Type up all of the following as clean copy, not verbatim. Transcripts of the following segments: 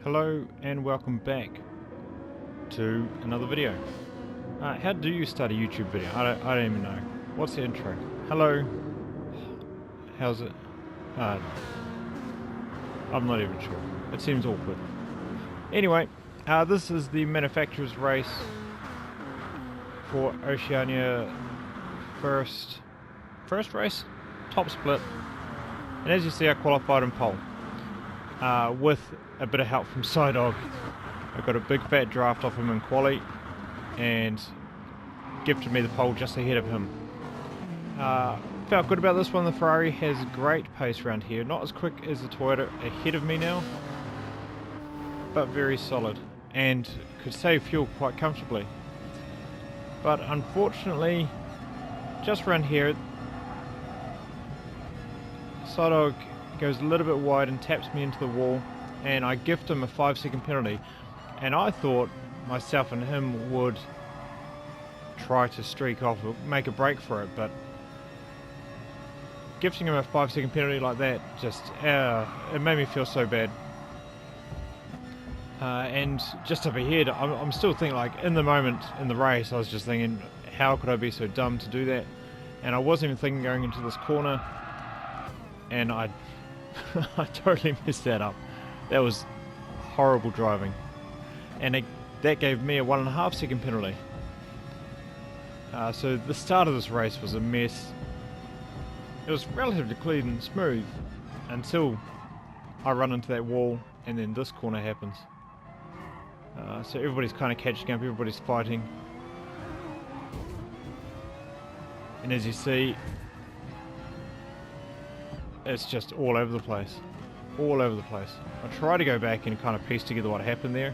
Hello and welcome back to another video. How do you start a YouTube video? I don't even know. What's the intro? Hello. How's it? I'm not even sure. It seems awkward. Anyway, this is the manufacturer's race for Oceania first race, top split. And as you see, I qualified in pole. With a bit of help from Dog. I got a big fat draft off him in quali and gifted me the pole just ahead of him. Felt good about this one. The Ferrari has great pace around here, not as quick as the Toyota ahead of me now, but very solid and could save fuel quite comfortably. But unfortunately, just around here, Dog goes a little bit wide and taps me into the wall, and I gift him a 5-second penalty, and I thought myself and him would try to streak off or make a break for it, but gifting him a 5-second penalty like that just it made me feel so bad. And just up ahead, I'm still thinking, like, in the moment in the race I was just thinking, how could I be so dumb to do that? And I wasn't even thinking going into this corner, and I totally messed that up. That was horrible driving, and that gave me a 1.5-second penalty. So the start of this race was a mess. It was relatively clean and smooth until I run into that wall, and then this corner happens. So everybody's kind of catching up, everybody's fighting, and as you see, it's just all over the place. All over the place. I try to go back and kind of piece together what happened there,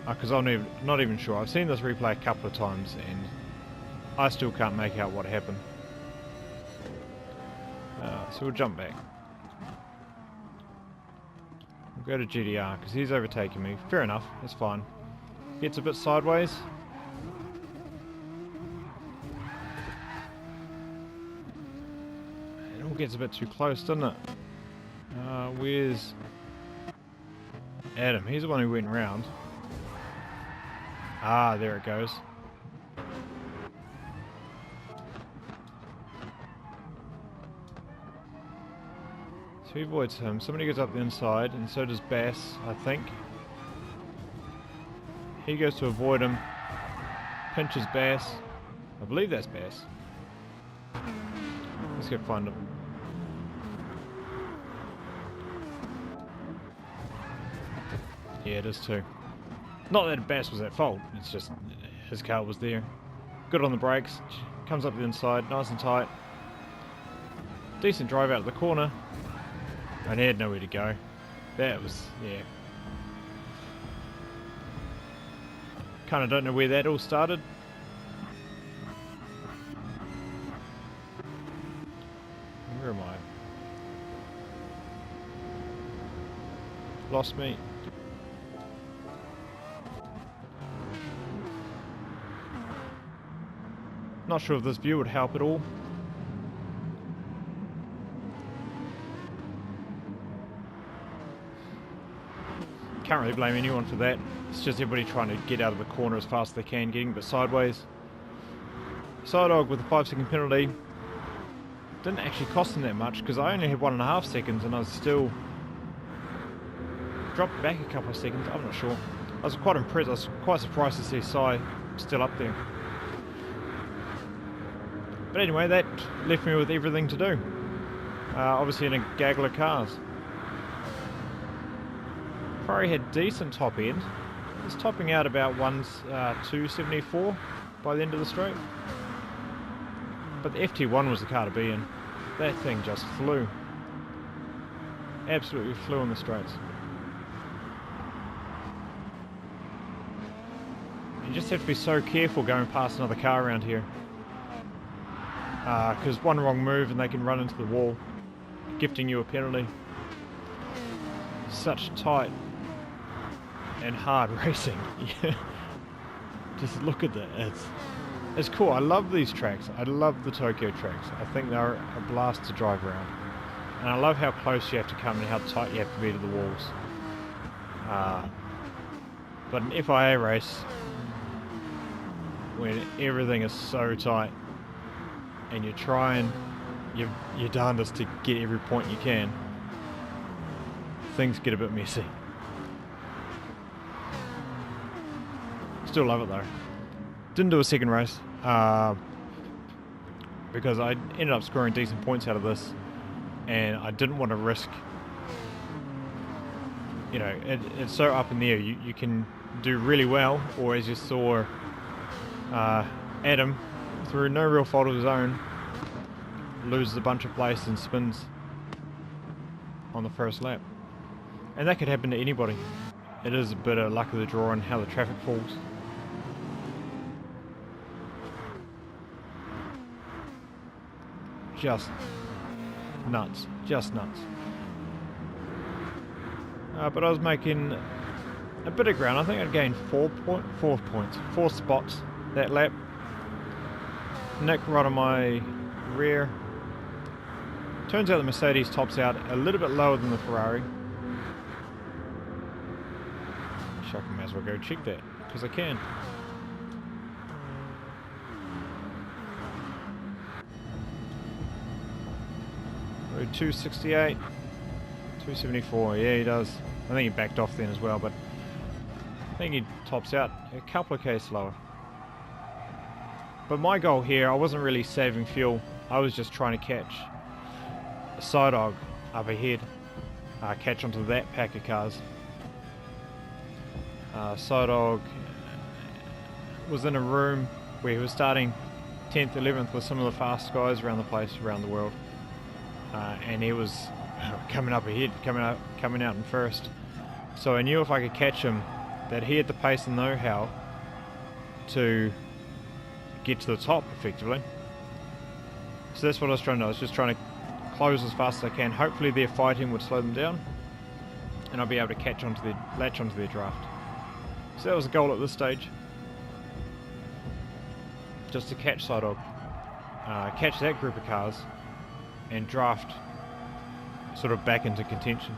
because I'm not even sure. I've seen this replay a couple of times and I still can't make out what happened. So we'll jump back. We'll go to GDR because he's overtaking me. Fair enough, that's fine. Gets a bit sideways. Gets a bit too close, doesn't it? Where's Adam? He's the one who went round. Ah, there it goes. So he avoids him. Somebody goes up the inside, and so does Bass, I think. He goes to avoid him. Pinches Bass. I believe that's Bass. Let's go find him. Yeah, it is too. Not that Bass was at fault, it's just his car was there. Good on the brakes, comes up the inside, nice and tight. Decent drive out of the corner, and he had nowhere to go. That was, yeah. Kind of don't know where that all started. Where am I? Lost me. Not sure if this view would help at all. Can't really blame anyone for that. It's just everybody trying to get out of the corner as fast as they can, getting a bit sideways. Dog with a 5-second penalty. Didn't actually cost him that much because I only had 1.5 seconds and I was still dropped back a couple of seconds. I'm not sure. I was quite impressed. I was quite surprised to see Sai still up there. But anyway, that left me with everything to do. Obviously in a gaggle of cars. Ferrari had decent top end. It's topping out about 274 by the end of the straight. But the FT1 was the car to be in. That thing just flew. Absolutely flew on the straights. You just have to be so careful going past another car around here. Because one wrong move and they can run into the wall, gifting you a penalty. Such tight and hard racing. Just look at that. It's cool. I love these tracks. I love the Tokyo tracks. I think they're a blast to drive around. And I love how close you have to come and how tight you have to be to the walls. But an FIA race, when everything is so tight and you're trying your darndest to get every point you can, things get a bit messy. Still love it though. Didn't do a second race because I ended up scoring decent points out of this, and I didn't want to risk, you know, it's so up in the air. You can do really well, or as you saw Adam, through no real fault of his own, loses a bunch of place and spins on the first lap. And that could happen to anybody. It is a bit of luck of the draw and how the traffic falls. Just nuts. Just nuts. But I was making a bit of ground. I think I'd gained 4 spots that lap. Nick right on my rear. Turns out the Mercedes tops out a little bit lower than the Ferrari. I might as well go check that, because I can. Road 268, 274, yeah he does. I think he backed off then as well, but I think he tops out a couple of K slower. But my goal here, I wasn't really saving fuel, I was just trying to catch a side dog up ahead, catch onto that pack of cars. Sodog was in a room where he was starting 10th, 11th with some of the fast guys around the place, around the world, and he was coming up ahead, coming out in first. So I knew if I could catch him, that he had the pace and know-how to get to the top effectively. So that's what I was trying to do. I was just trying to close as fast as I can. Hopefully their fighting would slow them down, and I'll be able to latch onto their draft. So that was the goal at this stage, just to catch Sidog, catch that group of cars, and draft sort of back into contention.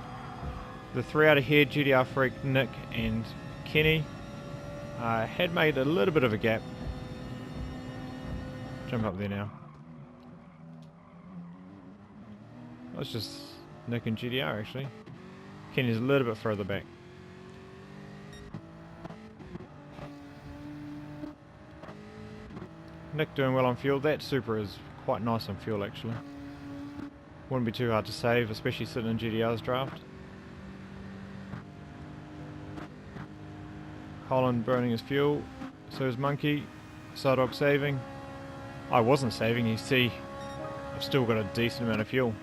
The three out ahead, GTR Freak, Nick and Kenny, had made a little bit of a gap. Jump up there now. That's just Nick and GTR actually. Kenny's a little bit further back. Nick doing well on fuel. That Supra is quite nice on fuel actually. Wouldn't be too hard to save, especially sitting in GTR's draft. Holland burning his fuel, so is Monkey. Sardog saving. I wasn't saving, you see I've still got a decent amount of fuel.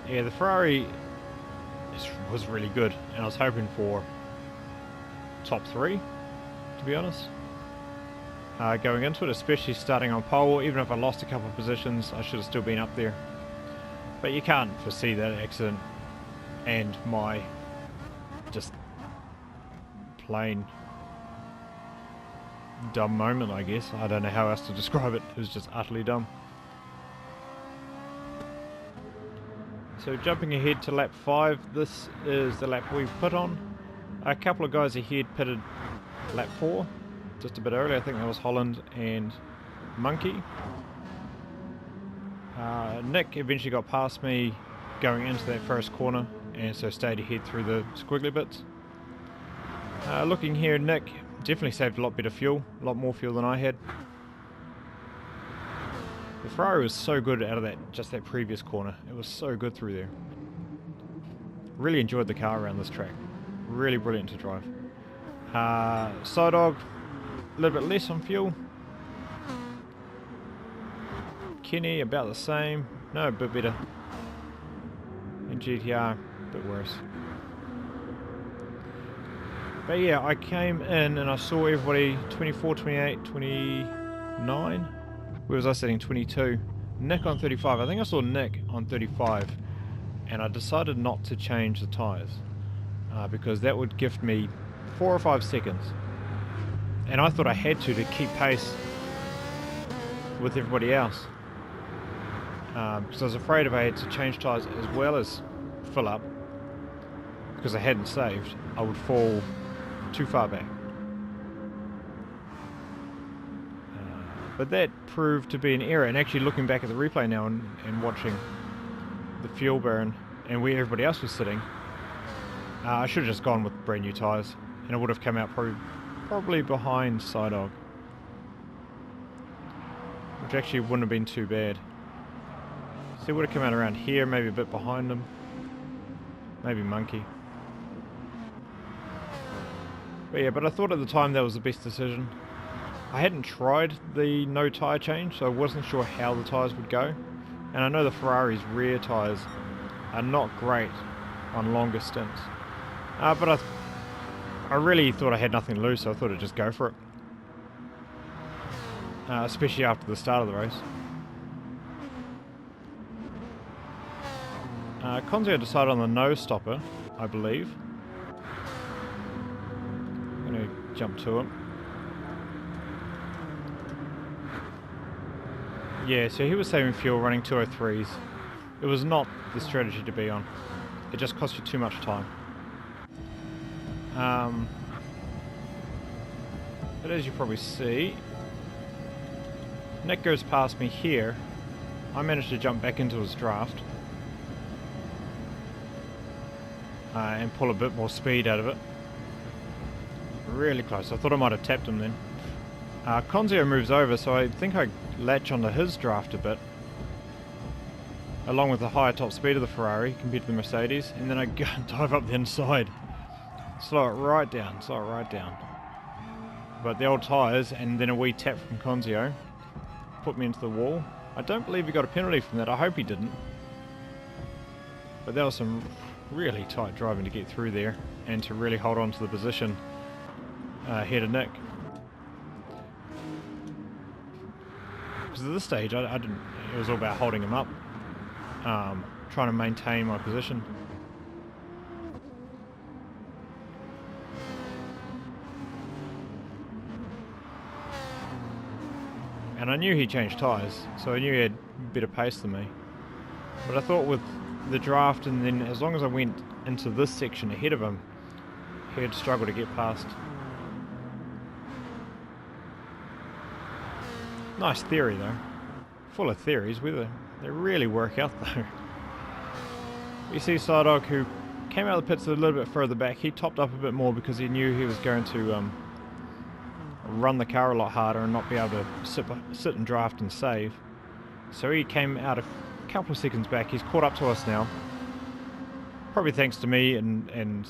Yeah, the Ferrari was really good, and I was hoping for top 3, to be honest. Going into it, especially starting on pole, even if I lost a couple of positions, I should have still been up there. But you can't foresee that accident, and my just plain dumb moment, I guess. I don't know how else to describe it. It was just utterly dumb. So jumping ahead to lap 5, this is the lap we've put on. A couple of guys ahead pitted lap 4. Just a bit early. I think that was Holland and Monkey. Nick eventually got past me going into that first corner, and so stayed ahead through the squiggly bits. Looking here, Nick definitely saved a lot better fuel, a lot more fuel than I had. The Ferrari was so good out of that previous corner. It was so good through there. Really enjoyed the car around this track. Really brilliant to drive. Sodog, a little bit less on fuel. Kenny about the same. No, a bit better. And GTR, a bit worse. But yeah, I came in and I saw everybody 24, 28, 29. Where was I sitting? 22. Nick on 35. I think I saw Nick on 35. And I decided not to change the tyres. Because that would gift me 4 or 5 seconds. And I thought I had to keep pace with everybody else. Because I was afraid if I had to change tyres as well as fill up, because I hadn't saved, I would fall too far back. But that proved to be an error, and actually looking back at the replay now and watching the fuel burn and where everybody else was sitting, I should have just gone with brand new tyres, and it would have come out probably behind Sidog, which actually wouldn't have been too bad. So it would have come out around here, maybe a bit behind him, maybe Monkey. But yeah, but I thought at the time that was the best decision. I hadn't tried the no tyre change, so I wasn't sure how the tyres would go. And I know the Ferrari's rear tyres are not great on longer stints. But I really thought I had nothing to lose, so I thought I'd just go for it. Especially after the start of the race. Conzio decided on the no stopper, I believe. I'm going to jump to him. Yeah, so he was saving fuel running 203s. It was not the strategy to be on. It just cost you too much time. But as you probably see, Nick goes past me here. I managed to jump back into his draft. And pull a bit more speed out of it. Really close. I thought I might have tapped him then. Conzio moves over, so I think I latch onto his draft a bit, along with the higher top speed of the Ferrari compared to the Mercedes, and then I go and dive up the inside. Slow it right down, slow it right down. But the old tyres and then a wee tap from Conzio put me into the wall. I don't believe he got a penalty from that. I hope he didn't. But that was some really tight driving to get through there and to really hold on to the position ahead of Nick. Because at this stage, I didn't. It was all about holding him up, trying to maintain my position. And I knew he changed tyres, so I knew he had better pace than me. But I thought with the draft, and then as long as I went into this section ahead of him, he'd struggle to get past. Nice theory though. Full of theories, whether they really work out though. You see Sidog, who came out of the pits a little bit further back, he topped up a bit more because he knew he was going to run the car a lot harder and not be able to sit and draft and save. So he came out a couple of seconds back. He's caught up to us now. Probably thanks to me and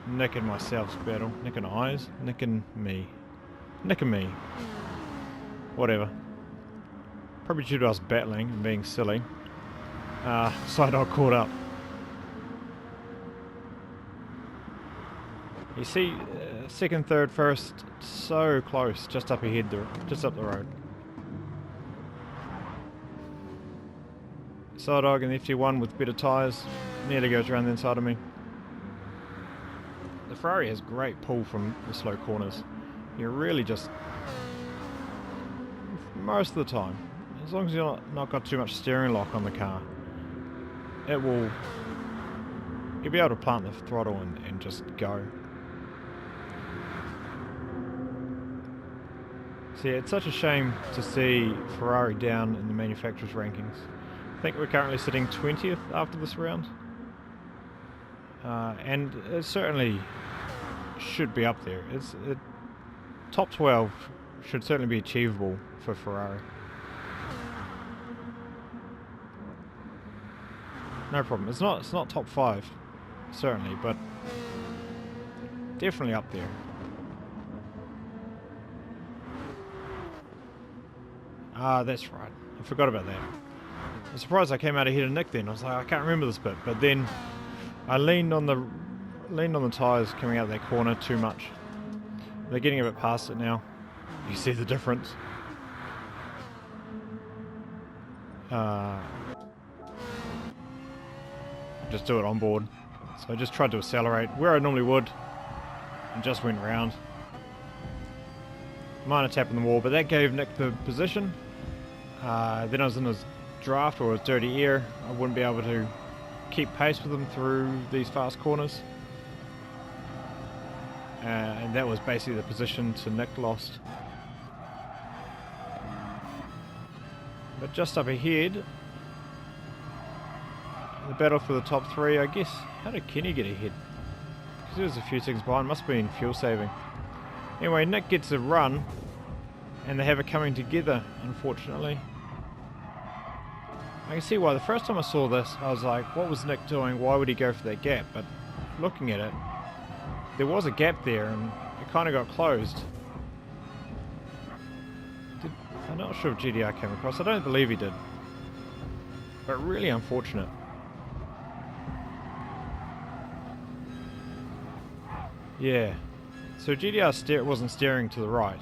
Nick and myself's battle. Nick and I's. Nick and me. Nick and me. Whatever. Probably due to us battling and being silly. Sidog caught up. You see, second, third, first, so close, just up ahead, just up the road. Sidog and FT1 with better tyres, nearly goes around the inside of me. The Ferrari has great pull from the slow corners. You really just, most of the time, as long as you're not got too much steering lock on the car, you'll be able to plant the throttle and just go. So yeah, it's such a shame to see Ferrari down in the manufacturers' rankings. I think we're currently sitting 20th after this round. And it certainly should be up there. Top 12 should certainly be achievable for Ferrari. No problem. It's not top 5, certainly, but definitely up there. Ah, that's right. I forgot about that. I'm surprised I came out ahead of Nick then. I was like, I can't remember this bit, but then I leaned on the tyres coming out of that corner too much. They're getting a bit past it now. You see the difference. Just do it on board. So I just tried to accelerate where I normally would and just went round. Minor tap in the wall, but that gave Nick the position. Then I was in his draft or his dirty air. I wouldn't be able to keep pace with them through these fast corners. And that was basically the position to Nick lost. But just up ahead, the battle for the top three, I guess. How did Kenny get ahead? Because he was a few seconds behind, must have been fuel saving. Anyway, Nick gets a run, and they have it coming together, unfortunately. I can see why. The first time I saw this, I was like, what was Nick doing? Why would he go for that gap? But looking at it, there was a gap there, and it kind of got closed. I'm not sure if GDR came across. I don't believe he did. But really unfortunate. Yeah. So GDR wasn't steering to the right.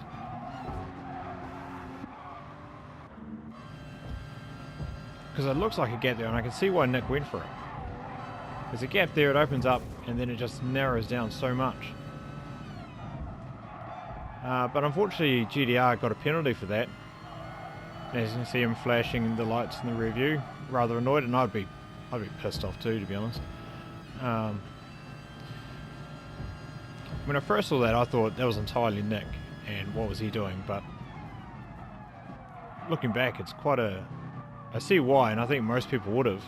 Because it looks like a gap there, and I can see why Nick went for it. There's a gap there, it opens up, and then it just narrows down so much. But unfortunately, GDR got a penalty for that. As you can see him flashing the lights in the rear view, rather annoyed, and I'd be pissed off too, to be honest. When I first saw that, I thought that was entirely Nick, and what was he doing? But looking back, it's quite a... I see why, and I think most people would have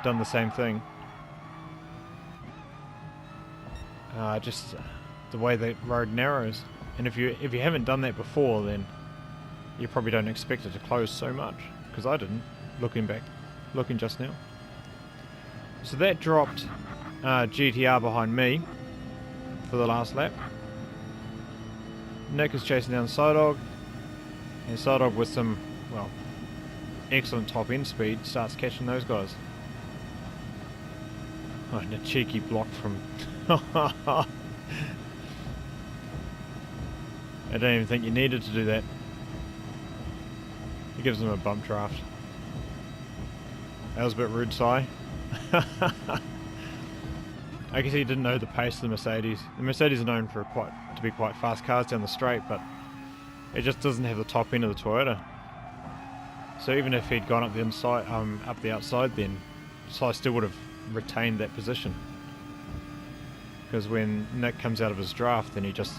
done the same thing. Just the way the road narrows, and if you haven't done that before, then you probably don't expect it to close so much, because I didn't, looking just now. So that dropped GTR behind me for the last lap. Nick is chasing down Sodog, and Sodog with some, well, excellent top end speed starts catching those guys. Oh, and a cheeky block from... I don't even think you needed to do that. He gives them a bump draft. That was a bit rude, Si. I guess he didn't know the pace of the Mercedes. The Mercedes are known for to be quite fast cars down the straight, but it just doesn't have the top end of the Toyota. So even if he'd gone up the inside, up the outside, then Si still would have retained that position. Because when Nick comes out of his draft, then he just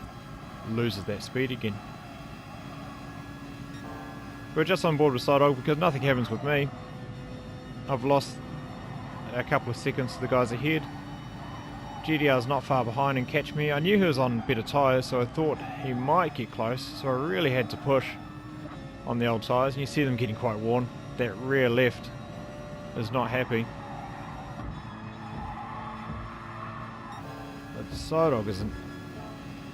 loses that speed again. We're just on board with Sidog because nothing happens with me. I've lost a couple of seconds to the guys ahead. GDR's not far behind and catch me. I knew he was on better tyres, so I thought he might get close, so I really had to push on the old tyres, and you see them getting quite worn. That rear left is not happy. But the Sidog is an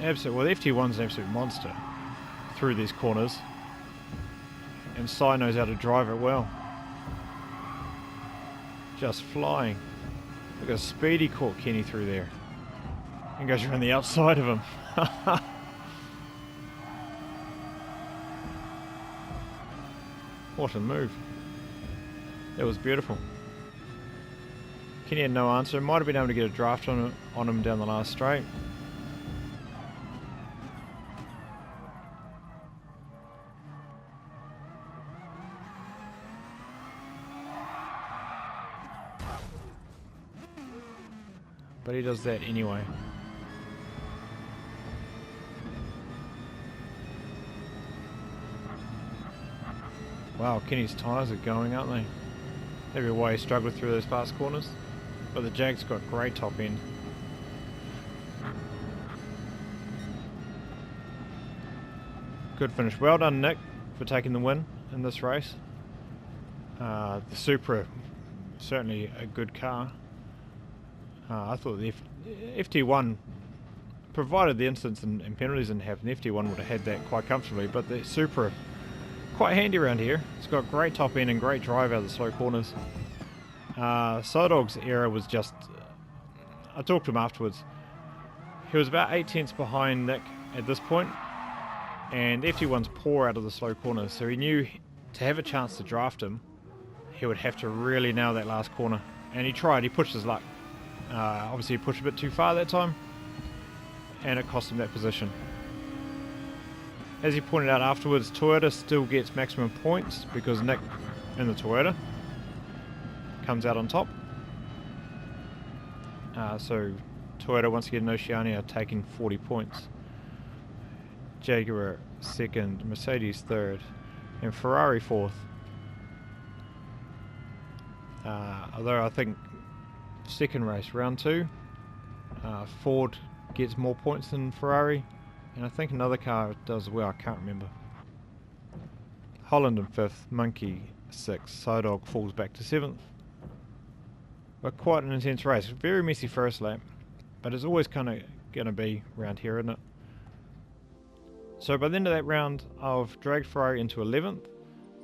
absolute, well, the FT1's an absolute monster through these corners, and Si knows how to drive it well. Just flying. Look how speed he caught Kenny through there. And goes around the outside of him. What a move. That was beautiful. Kenny had no answer. Might have been able to get a draft on him down the last straight. But he does that anyway. Wow, Kenny's tyres are going, aren't they? Maybe why he struggled through those fast corners. But the Jag's got great top end. Good finish. Well done, Nick, for taking the win in this race. The Supra, certainly a good car. I thought the FT1, provided the incidents and penalties didn't happen, the FT1 would have had that quite comfortably, but the Supra, quite handy around here. It's got great top end and great drive out of the slow corners. Sodog's error was just, I talked to him afterwards, he was about 8 tenths behind Nick at this point, and the FT1's poor out of the slow corners, so he knew to have a chance to draft him, he would have to really nail that last corner, and he tried, he pushed his luck. Obviously he pushed a bit too far that time, and it cost him that position. As he pointed out afterwards, Toyota still gets maximum points because Nick in the Toyota comes out on top. So Toyota once again, Oceania taking 40 points. Jaguar second, Mercedes third, and Ferrari fourth. Although I think second race, round 2, Ford gets more points than Ferrari, and I think another car does as well, I can't remember. Holland in 5th, Monkey 6th, Psydog falls back to 7th. But quite an intense race, very messy first lap, but it's always kind of going to be around here, isn't it? So by the end of that round, I've dragged Ferrari into 11th.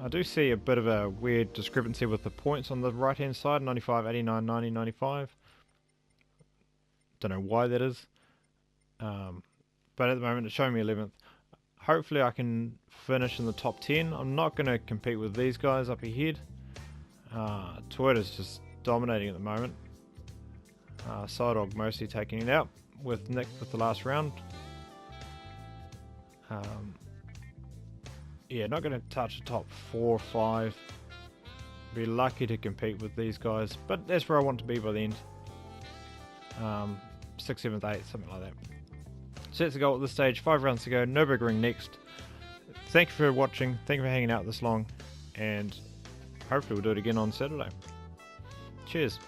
I do see a bit of a weird discrepancy with the points on the right hand side, 95, 89, 90, 95. Don't know why that is. But at the moment it's showing me 11th. Hopefully I can finish in the top 10. I'm not going to compete with these guys up ahead. Toyota's just dominating at the moment. Psydog mostly taking it out with Nick with the last round. Yeah, not going to touch the top 4 or 5. Be lucky to compete with these guys, but that's where I want to be by the end. 6th, 7th, 8th, something like that. So that's the goal at this stage. 5 rounds to go. Nürburgring next. Thank you for watching. Thank you for hanging out this long, and hopefully we'll do it again on Saturday. Cheers.